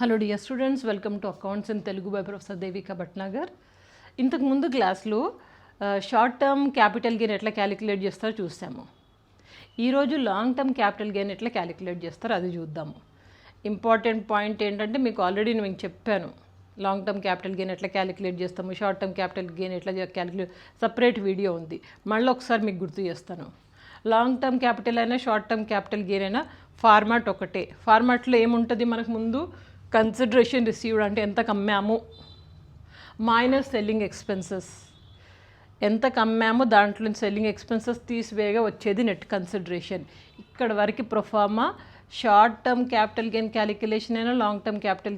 Hello dear students, welcome to accounts in Telugu by professor Devika Bhatnagar. ఇంతకు ముందు క్లాస్లో షార్ట్ టర్మ్ క్యాపిటల్ గెయిన్ ఎట్లా calculate చేస్తారో చూసాము. ఈరోజు లాంగ్ టర్మ్ క్యాపిటల్ గెయిన్ ఎట్లా క్యాలిక్యులేట్ చేస్తారో అది చూద్దాము. ఇంపార్టెంట్ పాయింట్ ఏంటంటే మీకు ఆల్రెడీ నేను చెప్పాను, లాంగ్ టర్మ్ క్యాపిటల్ గెయిన్ ఎట్లా క్యాలిక్యులేట్ చేస్తాము, షార్ట్ టర్మ్ క్యాపిటల్ గెయిన్ ఎట్లా క్యాలిక్యులేట్, సపరేట్ వీడియో ఉంది, మళ్ళీ ఒకసారి మీకు గుర్తు చేస్తాను. లాంగ్ టర్మ్ క్యాపిటల్ అయినా షార్ట్ టర్మ్ క్యాపిటల్ గెయిన్ అయినా ఫార్మాట్ ఒకటే. ఫార్మాట్లో ఏముంటుంది మనకు ముందు, కన్సిడరేషన్ రిసీవ్డ్ అంటే ఎంత కమ్మాము మైనస్ సెల్లింగ్ ఎక్స్పెన్సెస్, ఎంత కమ్మాము దాంట్లో సెల్లింగ్ ఎక్స్పెన్సెస్ తీసివేయగా వచ్చేది నెట్ కన్సిడరేషన్. ఇక్కడ వరకు proforma short term capital gain calculation అయినా long term capital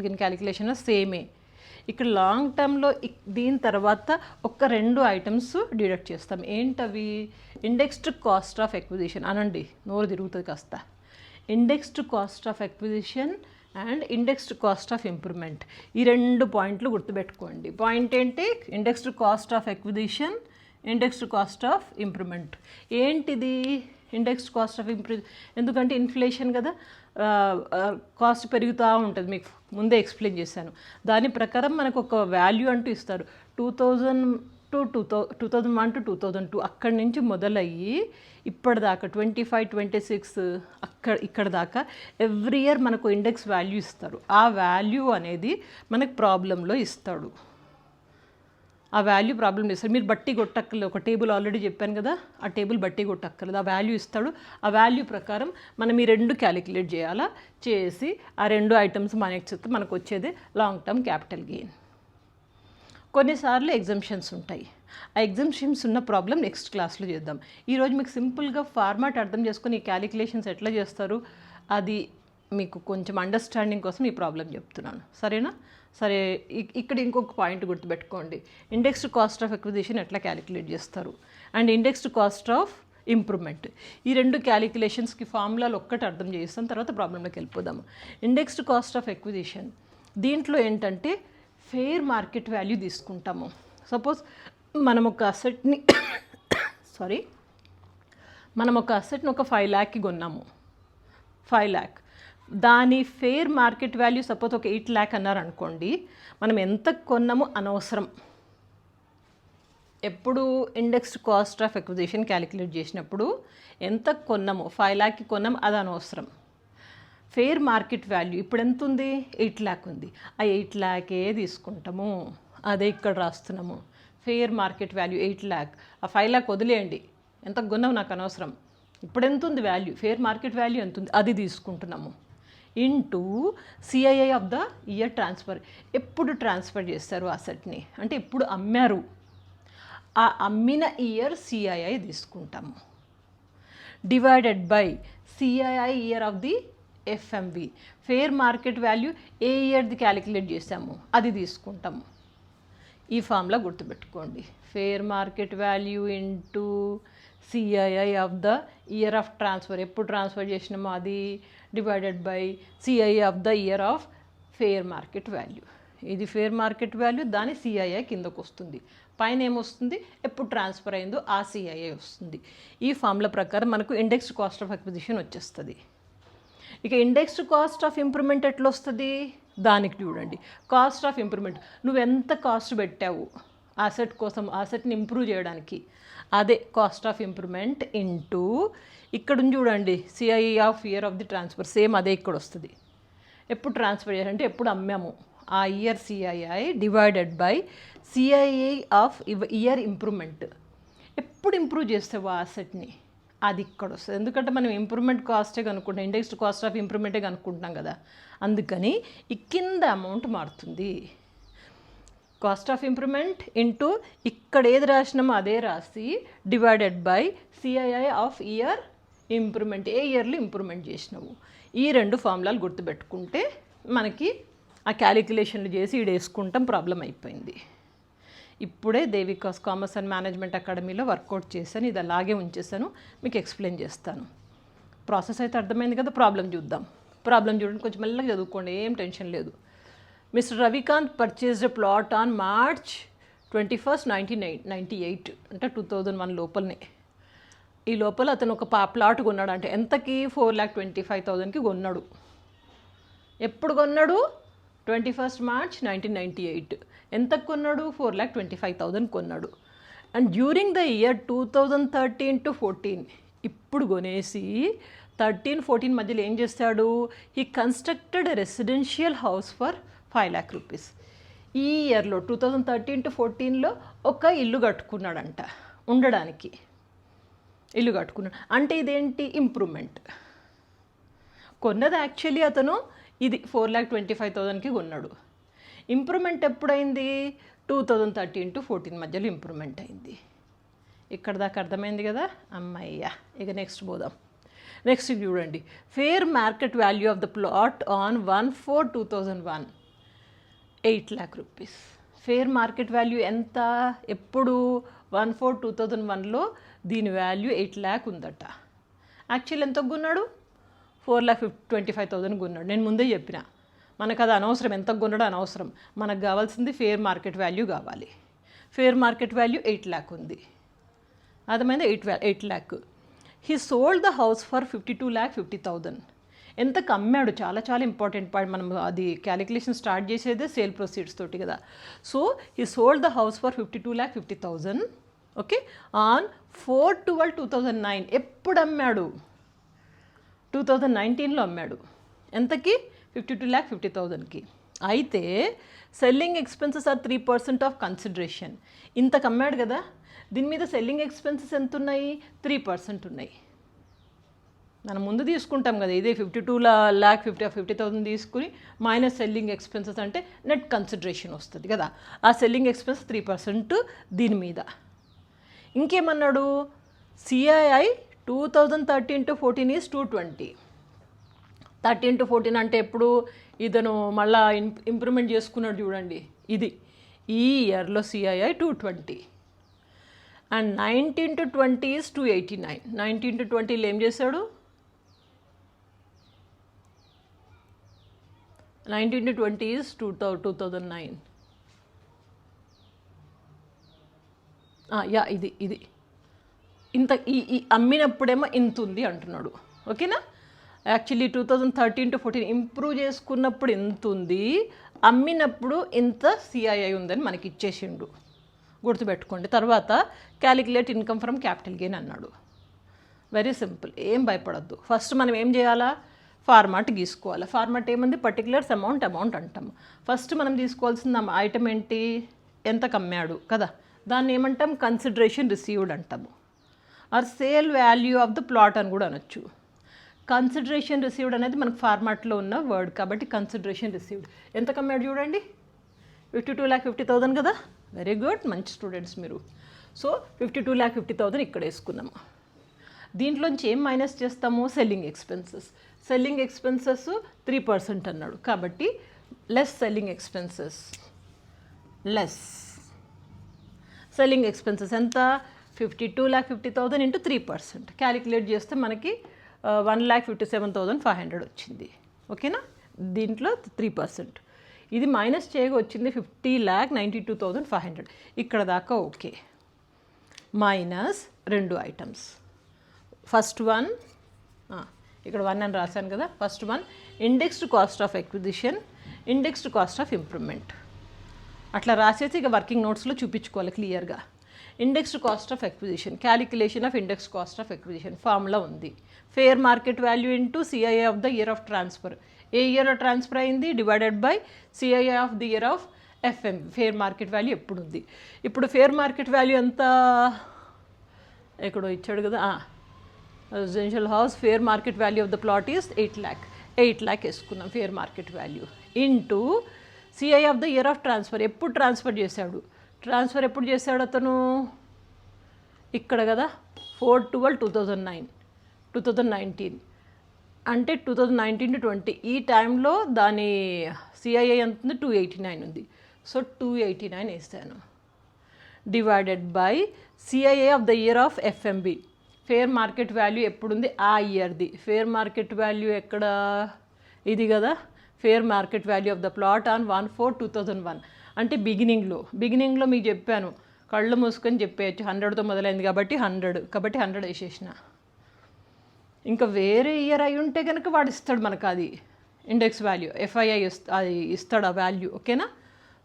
gain calculation సేమే. ఇక్కడ లాంగ్ టర్మ్లో దీని తర్వాత ఒక రెండు ఐటమ్స్ డిడక్ట్ చేస్తాం. ఏంటవి? ఇండెక్స్డ్ కాస్ట్ ఆఫ్ ఎక్విజిషన్ అనండి, నోరు తిరుగుతుంది కాస్త. Indexed cost of acquisition and indexed cost of improvement, ఈ రెండు పాయింట్లు గుర్తుపెట్టుకోండి. పాయింట్ ఏంటి? Indexed cost of acquisition, indexed cost of improvement. ఏంటిది ఇండెక్స్డ్ కాస్ట్ ఆఫ్ ఎందుకంటే ఇన్ఫ్లేషన్ కదా, కాస్ట్ పెరుగుతూ ఉంటుంది, మీకు ముందే ఎక్స్ప్లెయిన్ చేశాను. దాని ప్రకారం మనకు ఒక వాల్యూ అంటూ ఇస్తారు. 2001 to 2002 అక్కడి నుంచి మొదలయ్యి ఇప్పటిదాకా 25, 26 ఇక్కడ దాకా ఎవ్రీ ఇయర్ మనకు ఇండెక్స్ వాల్యూ ఇస్తారు. ఆ వాల్యూ అనేది మనకు ప్రాబ్లంలో ఇస్తాడు. ఆ వాల్యూ ప్రాబ్లం ఇస్తాడు. మీరు బట్టి కొట్టక్కర్లేదు, ఒక టేబుల్ ఆల్రెడీ చెప్పాను కదా, ఆ టేబుల్ బట్టి కొట్టక్కర్లేదు, ఆ వాల్యూ ఇస్తాడు. ఆ వాల్యూ ప్రకారం మనం ఈ రెండు క్యాలిక్యులేట్ చేయాలా, చేసి ఆ రెండు ఐటమ్స్ మనకి చెప్తే మనకు వచ్చేది లాంగ్ టర్మ్ క్యాపిటల్ గెయిన్. కొన్నిసార్లు ఎగ్జంప్షన్స్ ఉంటాయి. ఆ ఎగ్జంప్షన్స్ ఉన్న ప్రాబ్లం నెక్స్ట్ క్లాస్లో చేద్దాం. ఈరోజు మీకు సింపుల్గా ఫార్మాట్ అర్థం చేసుకొని ఈ క్యాలిక్యులేషన్స్ ఎట్లా చేస్తారు అది మీకు కొంచెం అండర్స్టాండింగ్ కోసం ఈ ప్రాబ్లం చెప్తున్నాను, సరేనా? సరే, ఇక్కడ ఇంకొక పాయింట్ గుర్తుపెట్టుకోండి. ఇండెక్స్డ్ కాస్ట్ ఆఫ్ ఎక్విజిషన్ ఎట్లా క్యాలిక్యులేట్ చేస్తారు and indexed cost of improvement, ఈ రెండు క్యాలిక్యులేషన్స్కి ఫార్ములాలు ఒక్కటి అర్థం చేస్తాం, తర్వాత ప్రాబ్లంలోకి వెళ్ళిపోదాము. ఇండెక్స్డ్ కాస్ట్ ఆఫ్ ఎక్విజిషన్ దీంట్లో ఏంటంటే ఫెయిర్ మార్కెట్ వాల్యూ తీసుకుంటాము. సపోజ్ మనం ఒక అసెట్ని ఒక 5 lakh కొన్నాము, 5 lakh. దాని ఫెయిర్ మార్కెట్ వాల్యూ సపోజ్ ఒక 8 lakh అన్నారు అనుకోండి. మనం ఎంత కొన్నామో అనవసరం. ఎప్పుడు indexed cost of acquisition calculate చేసినప్పుడు ఎంత కొన్నామో, 5 lakh కొన్నాము, అది అనవసరం. ఫెయిర్ మార్కెట్ వాల్యూ ఇప్పుడు ఎంత ఉంది? 8 lakh ఉంది. ఆ 8 lakh తీసుకుంటాము, అదే ఇక్కడ రాస్తున్నాము. Fair market value 8 lakh. ఆ 5 lakh వదిలేయండి, ఎంత కొన్నాము నాకు అనవసరం. ఇప్పుడు ఎంత ఉంది వాల్యూ, ఫెయిర్ మార్కెట్ వాల్యూ ఎంత ఉంది అది తీసుకుంటున్నాము. Into CII of the year transfer, ఎప్పుడు ట్రాన్స్ఫర్ చేస్తారు అసెట్ని అంటే ఎప్పుడు అమ్మారు, ఆ అమ్మిన ఇయర్ సిఐఐ తీసుకుంటాము. Divided by CII year of the FMV, fair market value ఏ ఇయర్ది క్యాలిక్యులేట్ చేసాము అది తీసుకుంటాము. ఈ ఫార్ములా గుర్తుపెట్టుకోండి. Fair market value into CII of the year of transfer, ఎప్పుడు ట్రాన్స్ఫర్ చేసినామో అది, divided by CII of the year of fair market value. ఇది ఫెయిర్ మార్కెట్ వాల్యూ, దాని సిఐఐ కిందకు వస్తుంది. పైన ఏమొస్తుంది, ఎప్పుడు ట్రాన్స్ఫర్ అయిందో ఆ సిఐఐ వస్తుంది. ఈ ఫార్ములా ప్రకారం మనకు ఇండెక్స్డ్ కాస్ట్ ఆఫ్ ఎక్విజిషన్ వచ్చేస్తుంది. ఇక ఇండెక్స్డ్ కాస్ట్ ఆఫ్ ఇంప్రూవ్మెంట్ ఎట్లా వస్తుంది, దానికి చూడండి. కాస్ట్ ఆఫ్ ఇంప్రూవ్మెంట్, నువ్వు ఎంత కాస్ట్ పెట్టావు అసెట్ కోసం, అసెట్ని ఇంప్రూవ్ చేయడానికి, అదే కాస్ట్ ఆఫ్ ఇంప్రూవ్మెంట్ ఇంటూ ఇక్కడ చూడండి CII of year of the transfer, same అదే ఇక్కడ వస్తుంది. ఎప్పుడు ట్రాన్స్ఫర్ చేయాలంటే ఎప్పుడు అమ్మాము ఆ year CII, divided by CII of year improvement, ఎప్పుడు ఇంప్రూవ్ చేస్తావు ఆ అసెట్ని అది ఇక్కడ వస్తుంది. ఎందుకంటే మనం ఇంప్రూవ్మెంట్ కాస్టే కనుక్కుంటాం, ఇండెక్స్డ్ కాస్ట్ ఆఫ్ ఇంప్రూవ్మెంటే కనుక్కుంటున్నాం కదా, అందుకని ఈ కింద అమౌంట్ మారుతుంది. కాస్ట్ ఆఫ్ ఇంప్రూవ్మెంట్ ఇంటూ ఇక్కడ ఏది రాసినామో అదే రాసి, divided by CII of year improvement, ఏ ఇయర్లో ఇంప్రూవ్మెంట్ చేసినావు. ఈ రెండు ఫార్ములాలు గుర్తుపెట్టుకుంటే మనకి ఆ క్యాలిక్యులేషన్లు చేసి వేసుకుంటాం, ప్రాబ్లం అయిపోయింది. ఇప్పుడే దేవికాస్ కామర్స్ అండ్ మేనేజ్మెంట్ అకాడమీలో వర్కౌట్ చేశాను, ఇది అలాగే ఉంచేసాను, మీకు ఎక్స్ప్లెయిన్ చేస్తాను. ప్రాసెస్ అయితే అర్థమైంది కదా. ప్రాబ్లం చూద్దాం. ప్రాబ్లం చూడండి, కొంచెం మెల్లగా చదువుకోండి, ఏం టెన్షన్ లేదు. Mister Ravikanth purchased a plot on March 21, 1998, అంటే 2001 లోపలనే. ఈ లోపల అతను ఒక ప్లాట్ కొన్నాడు, అంటే ఎంతకి 4,25,000కి కొన్నాడు. ఎప్పుడు కొన్నాడు? 21st March 1998. ఎంత కొన్నాడు? 4,25,000 కొన్నాడు. And during the year 2013 to 14 ఇప్పుడు కొనేసి 13-14 మధ్యలో ఏం చేస్తాడు? He constructed residential house for 5 lakh rupees. ఈ ఇయర్లో 2013 to 14లో ఒక ఇల్లు కట్టుకున్నాడంట, ఉండడానికి ఇల్లు కట్టుకున్నాడు. అంటే ఇదేంటి? ఇంప్రూవ్మెంట్. కొన్నది యాక్చువల్లీ అతను ఇది 4,25,000కి కొన్నాడు. ఇంప్రూవ్మెంట్ ఎప్పుడైంది? 2013 to 14 మధ్యలో ఇంప్రూవ్మెంట్ అయింది. ఇక్కడ దాకా అర్థమైంది కదా అమ్మయ్య. ఇక నెక్స్ట్ పోదాం. నెక్స్ట్ చూడండి, fair market value of the plot on 1/4/2001 8 lakh rupees. Fair market value ఎంత? ఎప్పుడు? 1/4/2001లో దీని వాల్యూ 8 lakh ఉందట. యాక్చువల్ ఎంత కొన్నాడు? 4,25,000 కొన్నాడు. నేను ముందే చెప్పిన మనకు అది అనవసరం, ఎంత కొన్నాడో అనవసరం. మనకు కావాల్సింది ఫేర్ మార్కెట్ వాల్యూ కావాలి. ఫేర్ మార్కెట్ వాల్యూ 8 lakh ఉంది. అర్థమైంది? 8 lakh. He sold the house for 52,50,000. ఎంతకు అమ్మాడు? చాలా చాలా ఇంపార్టెంట్ పాయింట్. మనం అది క్యాలిక్యులేషన్ స్టార్ట్ చేసేదే సేల్ ప్రొసీడ్స్ తోటి కదా. So he sold the house for 52,50,000. Okay, on 4/12/2009. ఎప్పుడు అమ్మాడు? 2019లో అమ్మాడు. ఎంతకి? 52,50,000కి. అయితే selling expenses are 3% of consideration. ఇంతకు అమ్మాడు కదా, దీని మీద సెల్లింగ్ ఎక్స్పెన్సెస్ ఎంత ఉన్నాయి? 3% ఉన్నాయి. మనం ముందు తీసుకుంటాం కదా, ఇదే 52,50,000 తీసుకుని మైనస్ సెల్లింగ్ ఎక్స్పెన్సెస్ అంటే నెట్ కన్సిడరేషన్ వస్తుంది కదా. ఆ సెల్లింగ్ ఎక్స్పెన్స్ 3% దీని మీద. ఇంకేమన్నాడు? CII 2013 to 14 is 220. 13 to 14 అంటే ఎప్పుడు? ఇతను మళ్ళా ఇంప్రూవ్మెంట్ చేసుకున్నాడు చూడండి, ఇది ఈ ఇయర్లో CII 220. And 19 to 20 is 289. 19 to 20లో ఏం చేశాడు? 19 to 20 ఈజ్ 2009. యా, ఇది ఇంత ఈ అమ్మినప్పుడేమో ఇంత ఉంది అంటున్నాడు. ఓకేనా? యాక్చువల్లీ 2013 to 14 ఇంప్రూవ్ చేసుకున్నప్పుడు ఎంత ఉంది, అమ్మినప్పుడు ఇంత సిఐఐ ఉందని మనకి ఇచ్చేసిండు. గుర్తుపెట్టుకోండి. తర్వాత calculate income from capital gain అన్నాడు. వెరీ సింపుల్, ఏం భయపడద్దు. ఫస్ట్ మనం ఏం చేయాలా? ఫార్మాట్ గీసుకోవాలి. ఫార్మాట్ ఏముంది? పర్టికులర్స్ అమౌంట్ అంటాము. ఫస్ట్ మనం తీసుకోవాల్సిన ఐటమ్ ఏంటి? ఎంత కమ్మాడు కదా, దాన్ని ఏమంటాం? కన్సిడరేషన్ రిసీవ్డ్ అంటాము. Are sale value of the plot అని కూడా అనొచ్చు. కన్సిడరేషన్ రిసీవ్డ్ అనేది మనకు ఫార్మాట్లో ఉన్న వర్డ్ కాబట్టి కన్సిడరేషన్ రిసీవ్డ్. ఎంత కమ్మాడు చూడండి? 52,50,000 కదా. వెరీ గుడ్, మంచి స్టూడెంట్స్ మీరు. సో 52,50,000 ఇక్కడ వేసుకున్నాము. దీంట్లోంచి ఏం మైనస్ చేస్తాము? Selling expenses. సెల్లింగ్ ఎక్స్పెన్సెస్ 3% అన్నాడు కాబట్టి less selling expenses. Less selling expenses ఎంత? 52,50,000 ఇంటూ 3%. క్యాలిక్యులేట్ చేస్తే మనకి 1,57,500 వచ్చింది. ఓకేనా? దీంట్లో 3%. ఇది మైనస్ చేయగా వచ్చింది 50,92,500. ఇక్కడ దాకా okay. Minus 2 items. First one ఇక్కడ 1 అని రాశాను కదా. First one indexed cost of acquisition, indexed cost of improvement. అట్లా రాసేసి ఇక వర్కింగ్ నోట్స్లో చూపించుకోవాలి క్లియర్గా. Indexed cost of acquisition, calculation of index cost of acquisition formula ఉంది. Fair market value into CII of the year of transfer. ఏ ఇయర్లో transfer అయింది? Divided by CII of the year of FM. Fair market value ఎప్పుడు ఉంది? ఇప్పుడు fair market value ఎంత? ఎక్కడో ఇచ్చాడు కదా. Residential house fair market value of the plot is 8 lakh. 8 lakh వేసుకున్నాం fair market value into CI of the year of transfer. ఎప్పుడు transfer చేశాడు? ట్రాన్స్ఫర్ ఎప్పుడు చేశాడు అతను? ఇక్కడ కదా, 4/12/2009, 2019 అంటే 2019 to 20 ఈ టైంలో దాని సిఐఐ ఎంత ఉంది? 289 ఉంది. సో 289 వేస్తాను. Divided by CII of the year of FMV. Fair market value ఎప్పుడుంది? ఆ ఇయర్ది. ఫేర్ మార్కెట్ వాల్యూ ఎక్కడ? ఇది కదా. Fair market value of the plot on 1/4/2001 అంటే బిగినింగ్లో మీకు చెప్పాను, కళ్ళు మూసుకొని చెప్పేయచ్చు. 100తో మొదలైంది కాబట్టి 100 వేసేసిన. ఇంకా వేరే ఇయర్ అయి ఉంటే కనుక వాడు ఇస్తాడు మనకు అది. ఇండెక్స్ వాల్యూ ఎఫ్ఐఐ అది ఇస్తాడు ఆ వాల్యూ, ఓకేనా.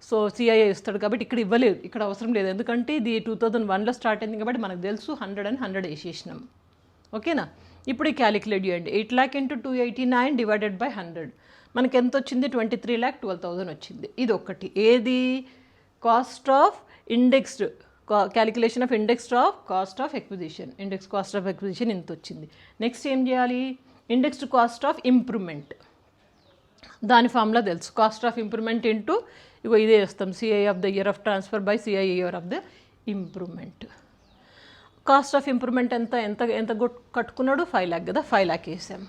సో సిఐఐ ఇస్తాడు కాబట్టి ఇక్కడ ఇవ్వలేదు, ఇక్కడ అవసరం లేదు, ఎందుకంటే ఇది 2001లో స్టార్ట్ అయింది కాబట్టి మనకు తెలుసు 100 అని 100 వేసేసినాం, ఓకేనా. ఇప్పుడు క్యాలిక్యులేట్ చేయండి. 8 lakh × 289 డివైడెడ్ బై 100 మనకి ఎంత వచ్చింది? 23,12,000 వచ్చింది. ఇది ఒకటి. ఏది? Cost of indexed, calculation of indexed of cost of acquisition, index cost of acquisition ఇంత వచ్చింది. నెక్స్ట్ ఏం చేయాలి? ఇండెక్స్డ్ కాస్ట్ ఆఫ్ ఇంప్రూవ్మెంట్, దాని ఫార్ములా తెలుసు. కాస్ట్ ఆఫ్ ఇంప్రూవ్మెంట్ ఇంటూ ఇగో ఇదే వేస్తాం, CI of the year of transfer by CI year of the improvement. Cost of improvement ఎంత ఎంత ఎంత కట్టుకున్నాడు? 5 lakh కదా, 5 lakh వేసాం.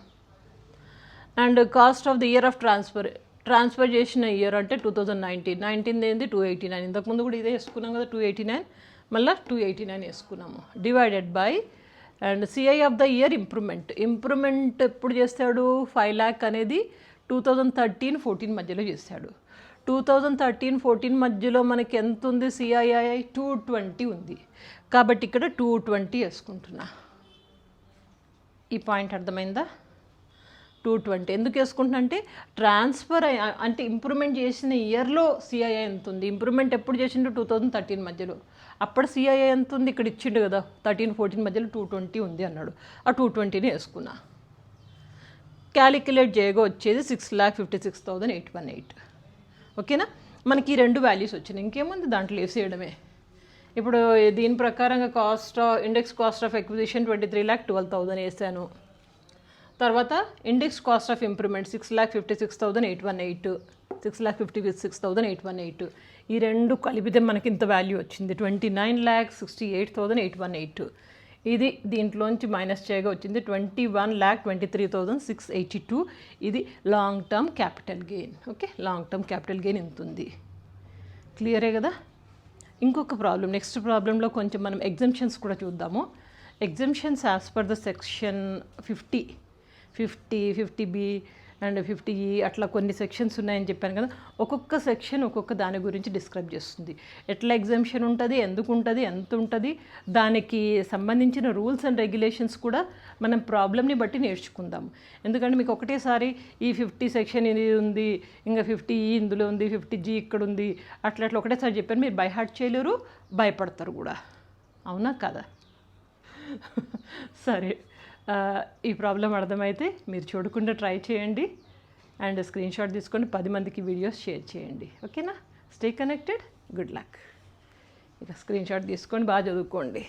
And cost of the year of transfer చేసిన ఇయర్ అంటే 2019 ఏంది 289, ఇంతకుముందు కూడా ఇదే వేసుకున్నాం కదా 289, మళ్ళీ 289 వేసుకున్నాము. Divided by and CI of the year improvement ఎప్పుడు చేస్తాడు? 5 lakh అనేది 2013-14 మధ్యలో చేశాడు. 2013-14 మధ్యలో మనకి ఎంత ఉంది? సిఐఐ 220 ఉంది కాబట్టి ఇక్కడ 220 వేసుకుంటున్నా. ఈ పాయింట్ అర్థమైందా? 220 ఎందుకు వేసుకుంటున్నా అంటే ట్రాన్స్ఫర్ అంటే ఇంప్రూవ్మెంట్ చేసిన ఇయర్లో సిఐఐ ఎంత ఉంది? ఇంప్రూవ్మెంట్ ఎప్పుడు చేసిండు? 2013 మధ్యలో. అప్పుడు సిఐఐ ఎంత ఉంది? ఇక్కడ ఇచ్చిండు కదా 13-14 మధ్యలో 220 ఉంది అన్నాడు, ఆ 220ని వేసుకున్నా. క్యాలిక్యులేట్ చేయగా వచ్చేది 6,56,818, ఓకేనా. మనకి ఈ రెండు వాల్యూస్ వచ్చినాయి, ఇంకేముంది దాంట్లో వేసేయడమే. ఇప్పుడు దీని ప్రకారంగా ఇండెక్స్ కాస్ట్ ఆఫ్ ఎక్విజిషన్ 23,12,000 వేసాను. తర్వాత ఇండెక్స్ కాస్ట్ ఆఫ్ ఇంప్రూవ్మెంట్ 6,56,818, 6,56,818, ఈ రెండు కలిపితే మనకి ఇంత వాల్యూ వచ్చింది 29,68,818. ఇది దీంట్లోంచి మైనస్ చేయగా వచ్చింది 21,23,682. ఇది long term capital gain, okay. Long term capital gain ఇంత ఉంది. క్లియరే కదా. ఇంకొక ప్రాబ్లం, నెక్స్ట్ ప్రాబ్లంలో కొంచెం మనం ఎగ్జంప్షన్స్ కూడా చూద్దాము. Exemptions as per the section 50, 50B and 50E అట్లా కొన్ని సెక్షన్స్ ఉన్నాయని చెప్పాను కదా. ఒక్కొక్క సెక్షన్ ఒక్కొక్క దాని గురించి డిస్క్రైబ్ చేస్తుంది. ఎట్లా ఎగ్జంప్షన్ ఉంటుంది, ఎందుకు ఉంటుంది, ఎంత ఉంటుంది, దానికి సంబంధించిన రూల్స్ అండ్ రెగ్యులేషన్స్ కూడా మనం ప్రాబ్లమ్ని బట్టి నేర్చుకుందాం. ఎందుకంటే మీకు ఒకటేసారి ఈ 50 సెక్షన్ ఇది ఉంది, ఇంకా 50E ఇందులో ఉంది, 50G ఇక్కడ ఉంది, అట్లా అట్లా ఒకటేసారి చెప్పాను, మీరు బై హార్ట్ చేయలేరు, భయపడతారు కూడా, అవునా కదా. సరే, ఈ ప్రాబ్లం అర్థమైతే మీరు చూడకుండా ట్రై చేయండి అండ్ స్క్రీన్ షాట్ తీసుకొని 10 మందికి వీడియోస్ షేర్ చేయండి, ఓకేనా. Stay connected, good luck. ఇక స్క్రీన్ షాట్ తీసుకొని బాగా చదువుకోండి.